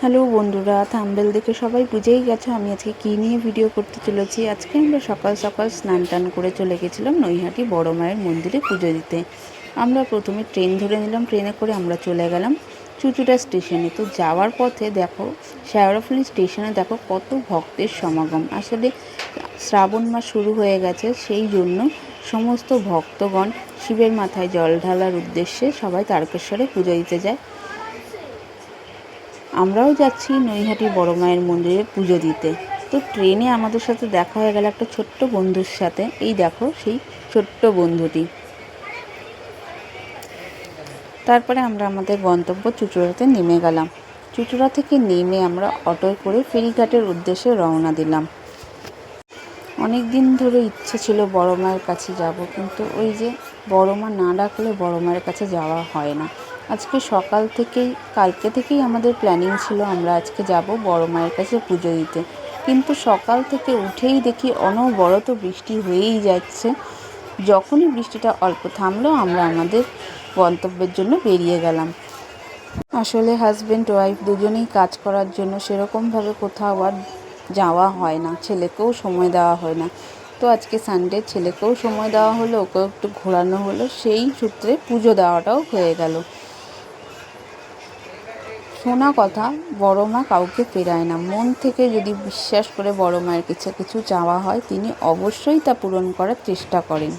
Hello বন্ধুরা, thumbnail দেখে সবাই বুঝেই গেছো আমি আজকে কী নিয়ে ভিডিও করতে চলেছি। আজকে আমরা সকাল সকাল স্নান টান করে চলে গেছিলাম নৈহাটি বড় মায়ের মন্দিরে পুজো দিতে। আমরা প্রথমে ট্রেন ধরে নিলাম, ট্রেনে করে আমরা চলে গেলাম চুঁচুড়া স্টেশনে। তো যাওয়ার পথে দেখো শেওড়াফুলি স্টেশনে দেখো কত ভক্তের সমাগম। আসলে শ্রাবণ মাস শুরু হয়ে গেছে, সেই জন্য সমস্ত ভক্তগণ শিবের মাথায় জল ঢালার উদ্দেশ্যে সবাই তারকেশ্বরে পুজো দিতে যায়। আমরাও যাচ্ছি নৈহাটি বড় মায়ের মন্দিরে পুজো দিতে। তো ট্রেনে আমাদের সাথে দেখা হয়ে গেল একটা ছোট্ট বন্ধুর সাথে। এই দেখো সেই ছোট্ট বন্ধুটি। তারপরে আমরা আমাদের গন্তব্য চুঁচুড়াতে নেমে গেলাম। চুঁচুড়া থেকে নেমে আমরা অটোয় করে ফেরিঘাটের উদ্দেশ্যে রওনা দিলাম। অনেক দিন ধরে ইচ্ছে ছিল বড় মায়ের কাছে যাব, কিন্তু ওই যে বড় মা না ডাকলে বড় মায়ের কাছে যাওয়া হয় না। আজকে সকাল থেকেই কালকে থেকেই আমাদের প্ল্যানিং ছিল আমরা আজকে যাব বড় মায়ের কাছে পুজো দিতে, কিন্তু সকাল থেকে উঠেই দেখি অনবরত বৃষ্টি হয়েই যাচ্ছে। যখনই বৃষ্টিটা অল্প থামলো আমরা আমাদের গন্তব্যের জন্য বেরিয়ে গেলাম। আসলে হাজব্যান্ড ওয়াইফ দুজনেই কাজ করার জন্য সেরকমভাবে কোথাও আর যাওয়া হয় না, ছেলেকেও সময় দেওয়া হয় না। তো আজকে সানডে, ছেলেকেও সময় দেওয়া হলো, ওকেও একটু ঘোরানো হলো, সেই সূত্রে পুজো দেওয়াটাও হয়ে গেল। শোনা কথা, বড় মা কাউকে ফেরায় না। মন থেকে যদি বিশ্বাস করে বড় মায়ের কাছে কিছু চাওয়া হয়, তিনি অবশ্যই তা পূরণ করার চেষ্টা করেন।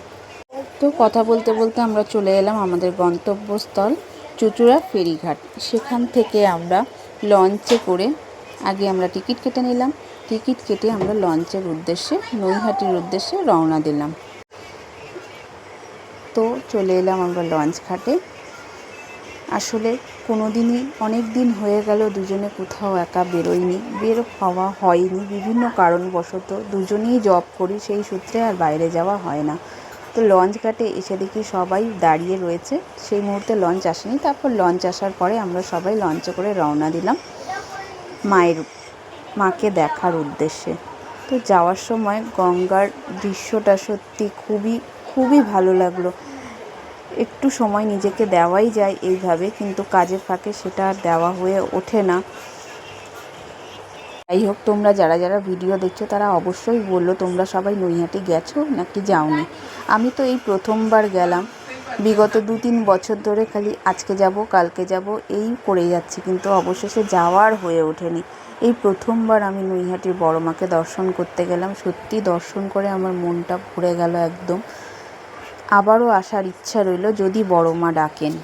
তো কথা বলতে বলতে আমরা চলে এলাম আমাদের গন্তব্যস্থল চুঁচুড়া ফেরিঘাট। সেখান থেকে আমরা লঞ্চে করে আগে আমরা টিকিট কেটে নিলাম। টিকিট কেটে আমরা লঞ্চের উদ্দেশ্যে নৈহাটির উদ্দেশ্যে রওনা দিলাম। তো চলে এলাম আমরা লঞ্চ ঘাটে। আসলে কোনো দিনই অনেক দিন হয়ে গেল দুজনে কোথাও একা বেরোয়নি, বের হওয়া হয়নি বিভিন্ন কারণবশত। দুজনেই জব করি, সেই সূত্রে আর বাইরে যাওয়া হয় না। তো লঞ্চ ঘাটে এসে দেখি সবাই দাঁড়িয়ে রয়েছে। সেই মুহূর্তে লঞ্চ আসেনি। তারপর লঞ্চ আসার পরে আমরা সবাই লঞ্চে করে রওনা দিলাম মাকে দেখার উদ্দেশ্যে। তো যাওয়ার সময় গঙ্গার দৃশ্যটা সত্যি খুবই খুবই ভালো লাগলো। একটু সময় নিজেকে দেওয়াই যায় এইভাবে, কিন্তু কাজের ফাঁকে সেটা আর দেওয়া হয়ে ওঠে না। যাই হোক, তোমরা যারা যারা ভিডিও দেখছো তারা অবশ্যই বললো তোমরা সবাই নৈহাটি গেছো নাকি যাওনি। আমি তো এই প্রথমবার গেলাম। বিগত 2-3 বছর ধরে খালি আজকে যাব কালকে যাব এই করে যাচ্ছি, কিন্তু অবশেষে যাওয়ার হয়ে ওঠেনি। এই প্রথমবার আমি নৈহাটির বড় মাকে দর্শন করতে গেলাম। সত্যি দর্শন করে আমার মনটা ভরে গেল একদম। আবারও আসার ইচ্ছা রইল যদি বড় মা ডাকেন।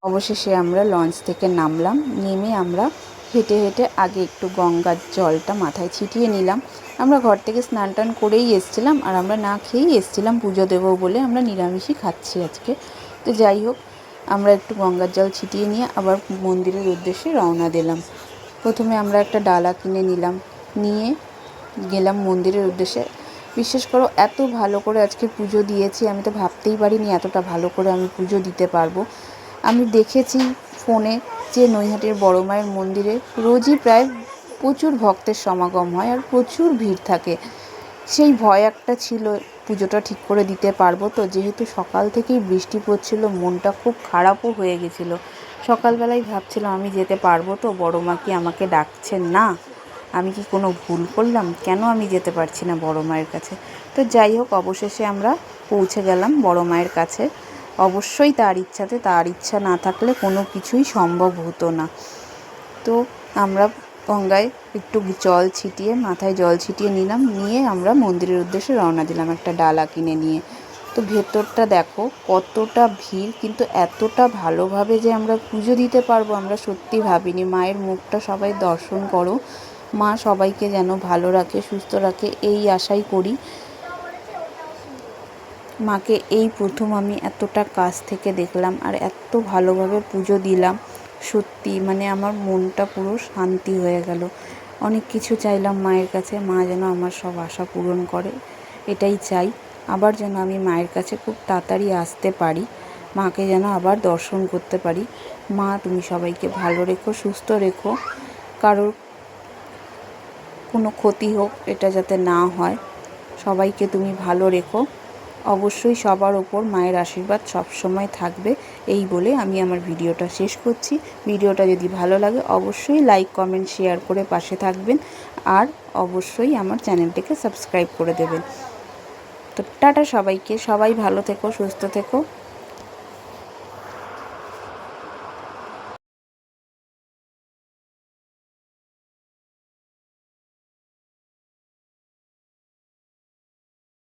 অবশেষে আমরা লঞ্চ থেকে নামলাম। নেমে আমরা হেঁটে হেঁটে আগে একটু গঙ্গার জলটা মাথায় ছিটিয়ে নিলাম। আমরা ঘর থেকে স্নান টান করেই এসেছিলাম, আর আমরা না খেয়েই এসেছিলাম পুজো দেবো বলে। আমরা নিরামিষই খাচ্ছি আজকে। তো যাই হোক, আমরা একটু গঙ্গার জল ছিটিয়ে নিয়ে আবার মন্দিরের উদ্দেশ্যে রওনা দিলাম। প্রথমে আমরা একটা ডালা কিনে নিলাম, নিয়ে গেলাম মন্দিরের উদ্দেশ্যে। বিশ্বাস করো, এত ভালো করে আজকে পুজো দিয়েছি, আমি তো ভাবতেই পারিনি এতটা ভালো করে আমি পুজো দিতে পারবো। আমি দেখেছি ফোনে যে নৈহাটির বড় মায়ের মন্দিরে রোজই প্রায় প্রচুর ভক্তের সমাগম হয় আর প্রচুর ভিড় থাকে। সেই ভয় একটা ছিল পুজোটা ঠিক করে দিতে পারবো তো। যেহেতু সকাল থেকেই বৃষ্টি পড়ছিল, মনটা খুব খারাপও হয়ে গেছিলো। সকালবেলায় ভাবছিলাম আমি যেতে পারবো তো, বড় মা কি আমাকে ডাকছেন না, আমি কি কোনো ভুল করলাম, কেন আমি যেতে পারছি না বড় মায়ের কাছে। তো যাই হোক, অবশেষে আমরা পৌঁছে গেলাম বড় মায়ের কাছে। অবশ্যই তার ইচ্ছাতে, তার ইচ্ছা না থাকলে কোনো কিছুই সম্ভব হতো না। তো আমরা গঙ্গায় একটু জল ছিটিয়ে, মাথায় জল ছিটিয়ে নিলাম, নিয়ে আমরা মন্দিরের উদ্দেশ্যে রওনা দিলাম একটা ডালা কিনে নিয়ে। তো ভেতরটা দেখো কতটা ভিড়, কিন্তু এতটা ভালোভাবে যে আমরা পুজো দিতে পারবো আমরা সত্যি ভাবিনি। মায়ের মুখটা সবাই দর্শন করো, মা সবাইকে যেন ভালো রাখে, সুস্থ রাখে, এই আশাই করি। মাকে এই প্রথম আমি এতটা কাছ থেকে দেখলাম আর এত ভালোভাবে পুজো দিলাম। সত্যি মানে আমার মনটা পুরো শান্তি হয়ে গেল। অনেক কিছু চাইলাম মায়ের কাছে, মা যেন আমার সব আশা পূরণ করে, এটাই চাই। আবার যেন আমি মায়ের কাছে খুব তাড়াতাড়ি আসতে পারি, মাকে যেন আবার দর্শন করতে পারি। মা তুমি সবাইকে ভালো রেখো, সুস্থ রেখো, কারোর কোনো ক্ষতি হোক এটা যাতে না হয়, সবাইকে তুমি ভালো রেখো। অবশ্যই সবার ওপর মায়ের আশীর্বাদ সবসময় থাকবে, এই বলে আমি আমার ভিডিওটা শেষ করছি। ভিডিওটা যদি ভালো লাগে অবশ্যই লাইক কমেন্ট শেয়ার করে পাশে থাকবেন, আর অবশ্যই আমার চ্যানেলটিকে সাবস্ক্রাইব করে দেবেন। তো টাটা সবাইকে, সবাই ভালো থেকো, সুস্থ থেকো।